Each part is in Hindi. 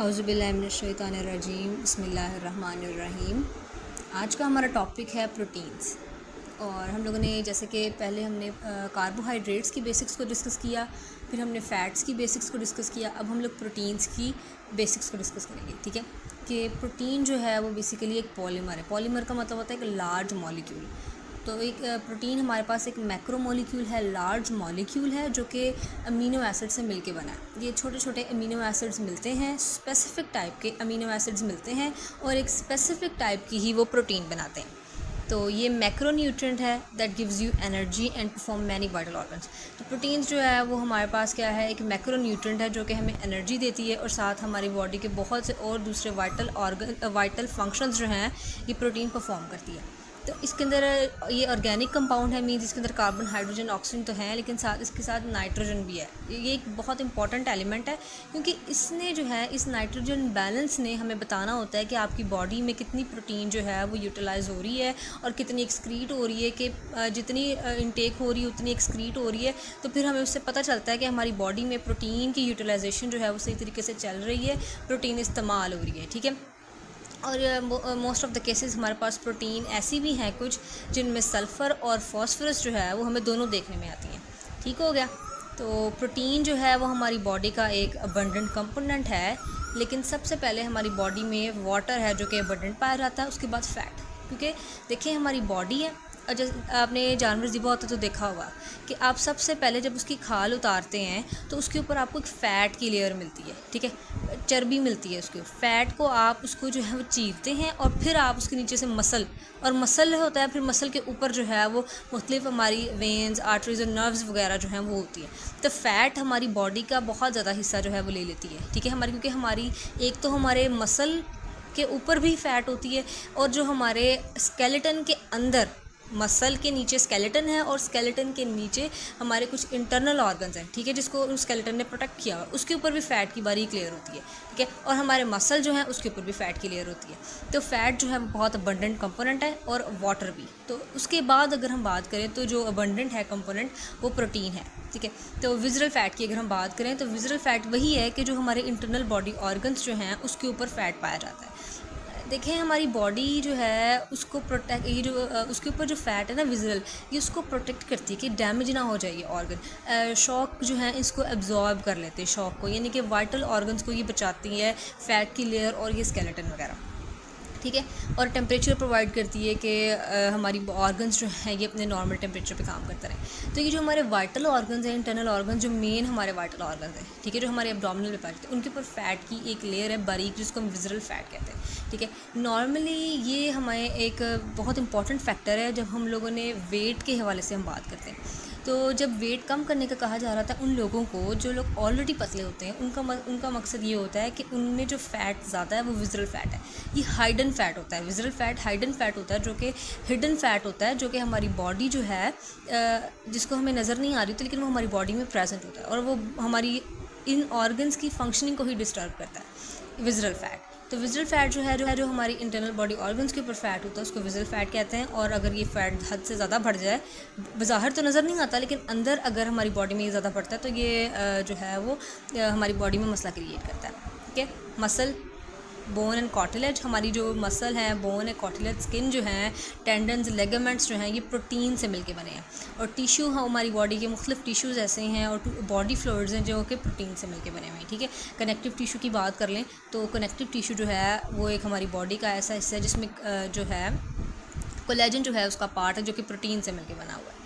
औज़ुबिल्लाहिमिनश्शैतानिर्रजीम बिस्मिल्लाहिर्रहमानिर्रहीम। आज का हमारा टॉपिक है प्रोटीन्स। और हम लोगों ने जैसे कि पहले हमने कार्बोहाइड्रेट्स की बेसिक्स को डिस्कस किया, फिर हमने फ़ैट्स की बेसिक्स को डिस्कस किया। अब हम लोग प्रोटीन्स की बेसिक्स को डिस्कस करेंगे। ठीक है कि प्रोटीन जो है वो बेसिकली एक पॉलीमर है। पॉलीमर का मतलब होता है एक लार्ज मॉलिक्यूल। तो एक प्रोटीन हमारे पास एक मैक्रो मॉलिक्यूल है, लार्ज मॉलिक्यूल है, जो कि अमीनो एसिड से मिलके बना है। ये छोटे छोटे अमीनो एसिड्स मिलते हैं, स्पेसिफिक टाइप के अमीनो एसिड्स मिलते हैं और एक स्पेसिफिक टाइप की ही वो प्रोटीन बनाते हैं। तो ये मैक्रो न्यूट्रिएंट है that gives you energy and perform many vital organs. तो प्रोटीन्स जो है वो हमारे पास क्या है, एक मैक्रो न्यूट्रिएंट है जो कि हमें एनर्जी देती है और साथ हमारी बॉडी के बहुत से और दूसरे वाइटल फंक्शंस जो हैं ये प्रोटीन परफॉर्म करती है। तो इसके अंदर ये ऑर्गेनिक कंपाउंड है, मीन्स इसके अंदर कार्बन, हाइड्रोजन, ऑक्सीजन तो है, लेकिन साथ इसके साथ नाइट्रोजन भी है। ये एक बहुत इंपॉर्टेंट एलिमेंट है क्योंकि इसने जो है इस नाइट्रोजन बैलेंस ने हमें बताना होता है कि आपकी बॉडी में कितनी प्रोटीन जो है वो यूटिलाइज़ हो रही है और कितनी एक्सक्रीट हो रही है, कि जितनी इनटेक हो रही है उतनी एक्सक्रीट हो रही है। तो फिर हमें उससे पता चलता है कि हमारी बॉडी में प्रोटीन की यूटिलाइजेशन जो है वो सही तरीके से चल रही है, प्रोटीन इस्तेमाल हो रही है। ठीक है। और मोस्ट ऑफ़ द केसेस हमारे पास प्रोटीन ऐसी भी हैं कुछ जिनमें सल्फ़र और फॉस्फोरस जो है वो हमें दोनों देखने में आती हैं। ठीक हो गया। तो प्रोटीन जो है वो हमारी बॉडी का एक अबंडेंट कंपोनेंट है, लेकिन सबसे पहले हमारी बॉडी में वाटर है जो कि अबंडेंट पाया जाता है, उसके बाद फ़ैट। क्योंकि देखिए हमारी बॉडी है और जैसे आपने जानवर ज़िबा होता तो देखा होगा कि आप सबसे पहले जब उसकी खाल उतारते हैं तो उसके ऊपर आपको एक फ़ैट की लेयर मिलती है। ठीक है, चर्बी मिलती है उसके फ़ैट को, आप उसको जो है वो चीरते हैं और फिर आप उसके नीचे से मसल होता है, फिर मसल के ऊपर जो है वो मुख्तलिफ हमारी वेन्स, आर्टरीज और नर्व्स वगैरह जो हैं वो होती है। तो फ़ैट हमारी बॉडी का बहुत ज़्यादा हिस्सा जो है वो ले लेती है। ठीक है, हमारी क्योंकि हमारी एक तो हमारे मसल के ऊपर भी फ़ैट होती है और जो हमारे स्केलेटन के अंदर, मसल के नीचे स्केलेटन है और स्केलेटन के नीचे हमारे कुछ इंटरनल ऑर्गन्स हैं। ठीक है, जिसको उस स्केलेटन ने प्रोटेक्ट किया हुआ, उसके ऊपर भी फ़ैट की बारीक लेयर होती है। ठीक है, और हमारे मसल जो है उसके ऊपर भी फ़ैट की लेयर होती है। तो फ़ैट जो है वो बहुत अबंडेंट कंपोनेंट है और वाटर भी। तो उसके बाद अगर हम बात करें तो जो अबंडेंट है कंपोनेंट वो प्रोटीन है। ठीक है, तो विज़रल फ़ैट की अगर हम बात करें तो विज़रल फ़ैट वही है कि जो हमारे इंटरनल बॉडी ऑर्गन्स जो हैं उसके ऊपर फ़ैट पाया जाता है। देखें हमारी बॉडी जो है उसको प्रोटेक्ट, ये जो उसके ऊपर जो फ़ैट है ना विज़रल, ये उसको प्रोटेक्ट करती है कि डैमेज ना हो जाए ये ऑर्गन। शॉक जो है इसको एब्जॉर्ब कर लेते हैं शॉक को, यानी कि वाइटल ऑर्गन्स को ये बचाती है, फ़ैट की लेयर और ये स्केलेटन वगैरह। ठीक है, और टेम्परेचर प्रोवाइड करती है कि हमारी ऑर्गन्स जो हैं ये अपने नॉर्मल टेम्परेचर पे काम करते रहें। तो ये जो हमारे वाइटल ऑर्गन्स हैं, इंटरनल ऑर्गन्स जो मेन हमारे वाइटल ऑर्गन्स हैं, ठीक है, जो हमारे एब्डोमिनल में पाए जाते हैं, उनके ऊपर फ़ैट की एक लेयर है बारीक, जिसको हम विज़रल फ़ैट कहते हैं। ठीक है, नॉर्मली ये हमें एक बहुत इंपॉर्टेंट फैक्टर है जब हम लोगों ने वेट के हवाले से हम बात करते हैं। तो जब वेट कम करने का कहा जा रहा था उन लोगों को, जो लोग ऑलरेडी पतले होते हैं, उनका मकसद ये होता है कि उनमें जो फ़ैट ज़्यादा है वो विज़रल फ़ैट है। ये हाइडन फ़ैट होता है, विज़रल फ़ैट हाइडन फ़ैट होता है, जो कि हिडन फ़ैट होता है, जो कि हमारी बॉडी जो है जिसको हमें नज़र नहीं आ रही होती, लेकिन वो हमारी बॉडी में प्रेजेंट होता है और वो हमारी इन ऑर्गन्स की फंक्शनिंग को ही डिस्टर्ब करता है, विज़रल फ़ैट। तो विज़रल फ़ैट जो हमारी इंटरनल बॉडी ऑर्गन्स के ऊपर फ़ैट होता है उसको विज़रल फ़ैट कहते हैं। और अगर ये फ़ैट हद से ज़्यादा बढ़ जाए, बाहर तो नज़र नहीं आता, लेकिन अंदर अगर हमारी बॉडी में ये ज़्यादा बढ़ता है तो ये जो है वो हमारी बॉडी में मसला क्रिएट करता है। ठीक है, मसल, बोन एंड कॉटिलेज, हमारी जो मसल है, बोन है, कॉटिलेज, स्किन जो है, टेंडन्स, लेगामेंट्स जो हैं, ये प्रोटीन से मिलके बने हैं। और टिश्यू, हमारी बॉडी के मुख्तलिफ टिश्यूज़ ऐसे हैं और बॉडी फ्लूइड्स हैं जो कि प्रोटीन से मिलके बने हुए हैं। ठीक है, कनेक्टिव टिश्यू की बात कर लें तो कनेक्टिव टिश्यू जो है वो एक हमारी बॉडी का ऐसा हिस्सा है जिसमें जो है कोलेजन जो है उसका पार्ट है जो कि प्रोटीन से मिलके बना हुआ है।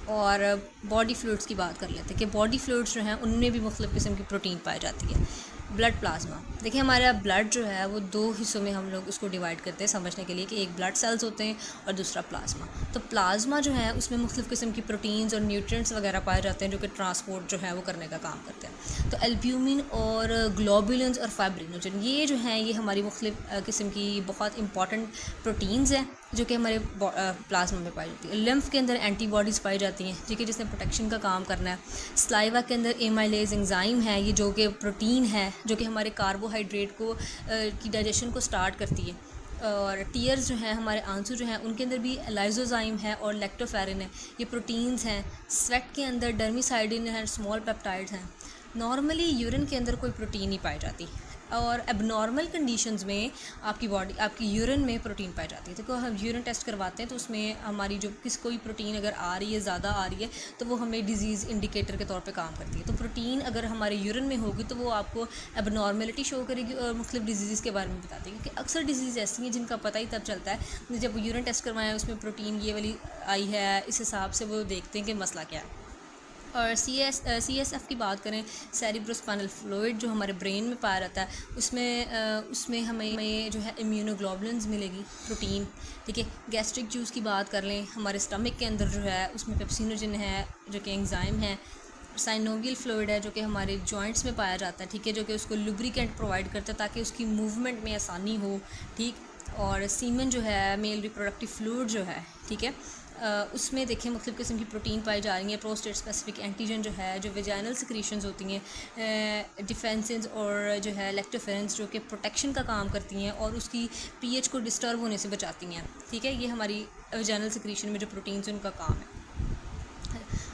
और बॉडी फ्लूइड्स की बात कर लेते हैं कि बॉडी फ्लूइड्स जो हैं उनमें भी मुख्तलिफ किस्म की प्रोटीन पाई जाती है। ब्लड प्लाज्मा, देखिए हमारा ब्लड जो है वो दो हिस्सों में हम लोग उसको डिवाइड करते हैं समझने के लिए, कि एक ब्लड सेल्स होते हैं और दूसरा प्लाज्मा। तो प्लाज्मा जो है उसमें मुख्तलिफ किस्म की प्रोटीन्स और न्यूट्रिएंट्स वगैरह पाए जाते हैं जो कि ट्रांसपोर्ट जो है वो करने का काम करते हैं। तो एल्ब्यूमिन और ग्लोबुलिन्स और फाइब्रिनोजन, ये जो हैं ये हमारी मुख्तलिफ किस्म की बहुत इंपॉर्टेंट प्रोटीन्स हैं जो कि हमारे प्लाज्मा में पाई जाती है। लिम्फ के अंदर एंटीबॉडीज़ पाई जाती हैं, ठीक है, जिसने प्रोटेक्शन का काम करना है। स्लाइवा के अंदर एमाइलेज एंजाइम है, ये जो कि प्रोटीन है जो कि हमारे कार्बोहाइड्रेट को की डाइजेशन को स्टार्ट करती है। और टीयर्स जो हैं, हमारे आंसू जो हैं, उनके अंदर भी लाइजोजाइम है और लैक्टोफेरिन है, ये प्रोटीन्स हैं। स्वेट के अंदर डर्मिसाइडिन है, स्मॉल पेप्टाइड्स हैं। नॉर्मली यूरिन के अंदर कोई प्रोटीन नहीं पाई जाती, और एबनॉर्मल कंडीशंस में आपकी यूरिन में प्रोटीन पाई जाती है। देखो हम यूरिन टेस्ट करवाते हैं तो उसमें हमारी जो कोई प्रोटीन अगर आ रही है, ज़्यादा आ रही है, तो वो हमें डिजीज़ इंडिकेटर के तौर पे काम करती है। तो प्रोटीन अगर हमारे यूरिन में होगी तो वो आपको एबनॉर्मेलिटी शो करेगी और मुख्तलिफ डिजीज़ के बारे में बताती है, क्योंकि अक्सर डिजीज़ ऐसी हैं जिनका पता ही तब चलता है जब यूरिन टेस्ट करवाएं, उसमें प्रोटीन ये वाली आई है, इस हिसाब से वो देखते हैं कि मसला क्या है। और CSF की बात करें, सेरिब्रोस्पाइनल फ्लूइड, जो हमारे ब्रेन में पाया जाता है, उसमें हमें जो है इम्यूनोग्लोबुलिन्स मिलेगी, प्रोटीन, ठीक है। गैस्ट्रिक जूस की बात कर लें, हमारे स्टमक के अंदर जो है उसमें पेप्सिनोजन है जो कि एंजाइम है। साइनोवियल फ्लूइड है जो कि हमारे जॉइंट्स में पाया जाता है, ठीक है, जो कि उसको लुब्रिकेंट प्रोवाइड करता है ताकि उसकी मूवमेंट में आसानी हो, ठीक। और सीमन जो है, मेल रिप्रोडक्टिव फ्लूइड जो है, ठीक है, उसमें देखें मुख्तलिफ़ किस्म की प्रोटीन पाई जा रही हैं। प्रोस्टेट स्पेसिफिक एंटीजन जो है, जो वेजाइनल सिक्रीशंस होती हैं, डिफेंसेस और जो है लैक्टोफेरेंस, जो कि प्रोटेक्शन का काम करती हैं और उसकी पीएच को डिस्टर्ब होने से बचाती हैं, ठीक है। ये हमारी वेजाइनल सिक्रीशन में जो प्रोटीन्स हैं उनका काम है।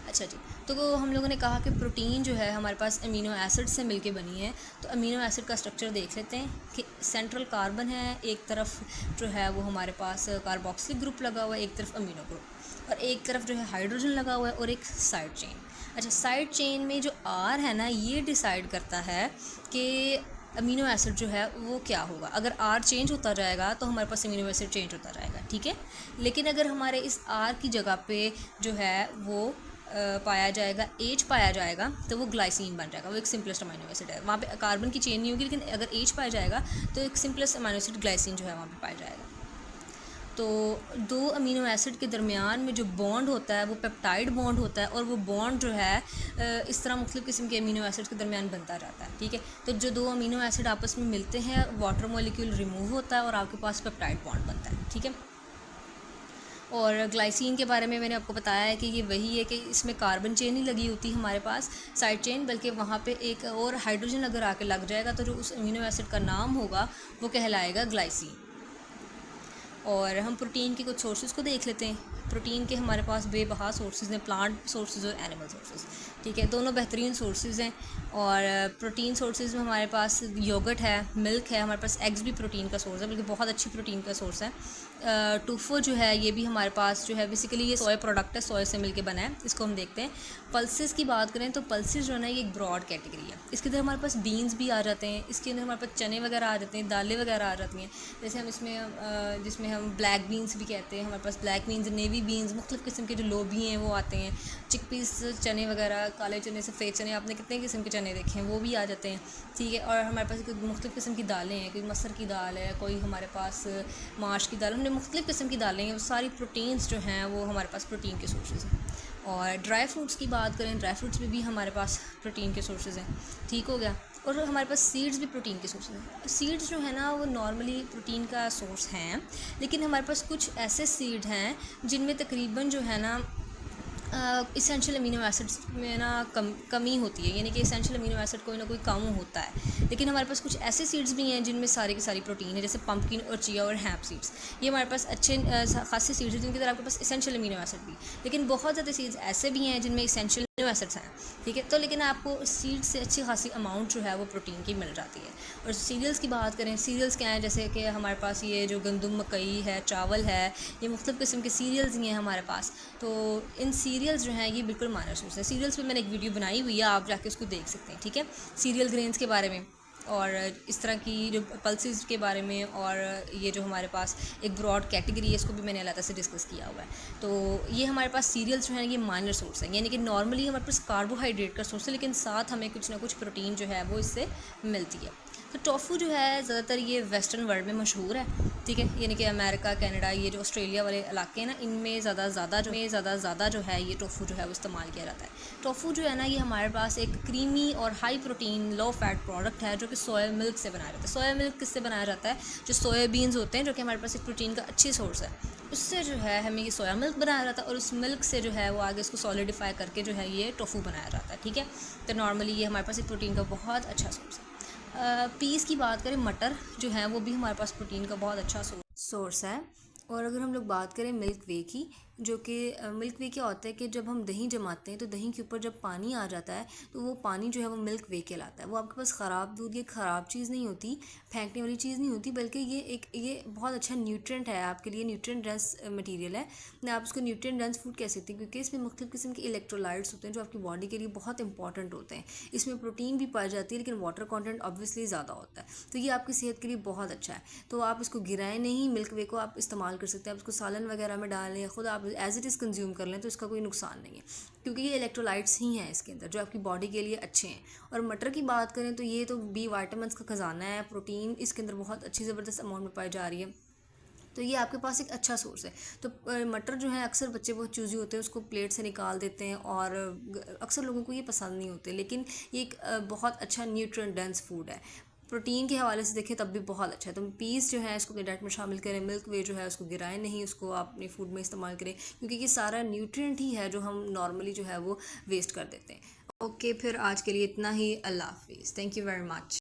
अच्छा जी, तो हम लोगों ने कहा कि प्रोटीन जो है हमारे पास अमीनो एसिड से मिलके बनी है। तो अमीनो एसिड का स्ट्रक्चर देख लेते हैं कि सेंट्रल कार्बन है, एक तरफ जो है वो हमारे पास कार्बोक्सिलिक ग्रुप लगा हुआ है, एक तरफ अमीनो ग्रुप, और एक तरफ जो है हाइड्रोजन लगा हुआ है और एक साइड चेन। अच्छा, साइड चेन में जो आर है ना, ये डिसाइड करता है कि अमीनो एसिड जो है वो क्या होगा। अगर आर चेंज होता जाएगा तो हमारे पास अमीनो एसिड चेंज होता जाएगा, ठीक है। लेकिन अगर हमारे इस आर की जगह पे जो है वो पाया जाएगा, एच पाया जाएगा, तो वो ग्लाइसिन बन जाएगा, वो एक सिंपलेस्ट अमीनो एसिड है। वहाँ पे कार्बन की चेन नहीं होगी, लेकिन अगर एच पाया जाएगा तो एक सिंपलेस्ट अमीनो एसिड ग्लाइसिन जो है वहाँ पे पाया जाएगा। तो दो अमीनो एसिड के दरमियान में जो बॉन्ड होता है वो पेप्टाइड बॉन्ड होता है, और वो बॉन्ड जो है इस तरह मुख्तलिफ़ किस्म के अमीनो एसिड के दरमियान बनता जाता है, ठीक है। तो जो दो अमीनो एसिड आपस में मिलते हैं, वाटर मॉलिक्यूल रिमूव होता है और आपके पास पेप्टाइड बॉन्ड बनता है, ठीक है। और ग्लाइसिन के बारे में मैंने आपको बताया है कि ये वही है कि इसमें कार्बन चेन ही लगी होती है हमारे पास, साइड चेन, बल्कि वहाँ पे एक और हाइड्रोजन अगर आके लग जाएगा तो जो उस अमीनो एसिड का नाम होगा वो कहलाएगा ग्लाइसिन। और हम प्रोटीन के कुछ सोर्सेज को देख लेते हैं। प्रोटीन के हमारे पास बेबहा सोर्सेज हैं, प्लांट सोर्सेज और एनिमल सोर्सेज, ठीक है, दोनों बेहतरीन सोर्सेज हैं। और प्रोटीन सोर्सेज में हमारे पास योगर्ट है, मिल्क है, हमारे पास एग्स भी प्रोटीन का सोर्स है, बल्कि बहुत अच्छी प्रोटीन का सोर्स है। टोफू जो है ये भी हमारे पास जो है बेसिकली ये सोया प्रोडक्ट है, सोया से मिलके बना है, इसको हम देखते हैं। पल्सेस की बात करें तो पल्सेस जो है ना ये एक ब्रॉड कैटेगरी है। इसके अंदर हमारे पास बीन्स भी आ जाते हैं, इसके अंदर हमारे पास चने वगैरह आ जाते हैं, दालें वगैरह आ जाती हैं। जैसे हम इसमें जिसमें हम ब्लैक बीन्स भी कहते हैं, हमारे पास ब्लैक बीन्स, नेवी बीन्स, मुख्तलिफ़ किस्म के जो लोबी हैं वो आते हैं, चिकपीस चने वगैरह, काले चने, सफ़ेद चने, आपने कितने किस्म के चने देखे हैं, वो भी आ जाते हैं, ठीक है। और हमारे पास मुख्तलिफ़ किस्म की दालें हैं, कोई मसर की दाल है, कोई हमारे पास माश की दाल, हमने मुख्तलिफ़ किस्म की दालें हैं, वो सारी प्रोटीन्स जो हैं वो हमारे पास प्रोटीन के सोर्सेज हैं। और ड्राई फ्रूट्स की बात करें, ड्राई फ्रूट्स में भी हमारे पास प्रोटीन के सोर्सेज हैं, ठीक हो गया। और हमारे पास सीड्स भी प्रोटीन के सोर्सेज हैं। सीड्स जो है ना वो नॉर्मली प्रोटीन का सोर्स हैं, लेकिन हमारे पास कुछ ऐसे सीड हैं जिनमें तकरीबन जो है ना इसेंशियल अमीनो एसिड्स में ना कमी होती है, यानी कि इसेंशियल अमीनो एसिड कोई ना कोई कम होता है। लेकिन हमारे पास कुछ ऐसे सीड्स भी हैं जिनमें सारी की सारी प्रोटीन है, जैसे पम्पकिन और चिया और हैम्प सीड्स, ये हमारे पास अच्छे खासे सीड्स हैं जिनके अंदर आपके पास इसेंशियल अमीनो एसिड भी। लेकिन बहुत ज़्यादा सीड्स ऐसे भी हैं जिनमें इसेंशियल अमीनो एसिड्स हैं, ठीक है। तो लेकिन आपको सीड्स से अच्छी खासी अमाउंट जो है वो प्रोटीन की मिल जाती है। और सीरियल्स की बात करें, सीरियल्स क्या हैं, जैसे कि हमारे पास ये जो गंदम, मकई है, चावल है, ये मुख्तलिफ़ किस्म के सीरियल्स ही हैं हमारे पास। तो इन सीरियल्स जो हैं ये बिल्कुल माइनर सोर्स है। सीरियल्स पे मैंने एक वीडियो बनाई हुई है, आप जाके उसको देख सकते हैं, ठीक है, सीरियल ग्रेन्स के बारे में और इस तरह की जो पल्सेस के बारे में। और ये जो हमारे पास एक ब्रॉड कैटेगरी है, इसको भी मैंने अलग से डिस्कस किया हुआ है। तो ये हमारे पास सीरियल्स जो हैं ये माइनर सोर्स है, यानी कि नॉर्मली हमारे पास कार्बोहाइड्रेट का सोर्स है, लेकिन साथ हमें कुछ ना कुछ प्रोटीन जो है वो इससे मिलती है। तो टोफू जो है ज़्यादातर ये वेस्टर्न वर्ल्ड में मशहूर है, ठीक है, यानी कि अमेरिका, कनाडा, ये जो ऑस्ट्रेलिया वाले इलाके हैं ना, इनमें ज़्यादा जो है ये टोफू जो है वो इस्तेमाल किया जाता है। टोफू जो है ना ये हमारे पास एक क्रीमी और high protein low fat product है जो कि सोया मिल्क से बनाया जाता है। सोया मिल्क किससे बनाया जाता है, जो सोयाबीन्स होते हैं, जो कि हमारे पास एक प्रोटीन का अच्छी सोर्स है, उससे जो है हमें ये सोया मिल्क बनाया जाता है और उस मिल्क से जो है वो आगे इसको सॉलिडिफाई करके जो है ये टोफू बनाया जाता है, ठीक है। तो नॉर्मली ये हमारे पास एक प्रोटीन का बहुत अच्छा सोर्स है। पीस की बात करें, मटर जो है वो भी हमारे पास प्रोटीन का बहुत अच्छा सोर्स है। और अगर हम लोग बात करें मिल्क वे की, जो कि मिल्क वे क्या होता है कि जब हम दही जमाते हैं तो दही के ऊपर जब पानी आ जाता है तो वो पानी जो है वो मिल्क वे कहलाता है। वो आपके पास ख़राब दूध, ये ख़राब चीज़ नहीं होती, फेंकने वाली चीज़ नहीं होती, बल्कि ये बहुत अच्छा न्यूट्रिएंट है आपके लिए, न्यूट्रिएंट डेंस मटेरियल है। आप उसको न्यूट्रिएंट डेंस फूड कह सकते हैं क्योंकि इसमें मुख्तलिफ़ किस्म के इलेक्ट्रोलाइट्स होते हैं जो आपकी बॉडी के लिए बहुत इंपॉर्टेंट होते हैं। इसमें प्रोटीन भी पाई जाती है लेकिन वाटर कंटेंट ऑब्वियसली ज़्यादा होता है, तो ये आपकी सेहत के लिए बहुत अच्छा है। तो आप इसको गिराएं नहीं, मिल्क वे को आप इस्तेमाल कर सकते हैं। आप इसको सालन वगैरह में डालें या ख़ुद आप एज इट इज़ कंज्यूम कर लें तो इसका कोई नुकसान नहीं है, क्योंकि ये इलेक्ट्रोलाइट्स ही हैं इसके अंदर जो आपकी बॉडी के लिए अच्छे हैं। और मटर की बात करें तो ये तो बी वाइटामिन्स का ख़जाना है, प्रोटीन इसके अंदर बहुत अच्छी ज़बरदस्त अमाउंट में पाई जा रही है, तो ये आपके पास एक अच्छा सोर्स है। तो मटर जो है अक्सर बच्चे बहुत चूज़ी होते हैं, उसको प्लेट से निकाल देते हैं और अक्सर लोगों को ये पसंद नहीं होते, लेकिन ये एक बहुत अच्छा न्यूट्रिएंट डेंस फूड है। प्रोटीन के हवाले से देखें तब भी बहुत अच्छा है। तो पीस जो है इसको अपनी डाइट में शामिल करें, मिल्क वे जो है उसको गिराएं नहीं, उसको आप अपने फूड में इस्तेमाल करें, क्योंकि ये सारा न्यूट्रिएंट ही है जो हम नॉर्मली जो है वो वेस्ट कर देते हैं। ओके, फिर आज के लिए इतना ही। अल्लाह हाफिज़। Thank you very much.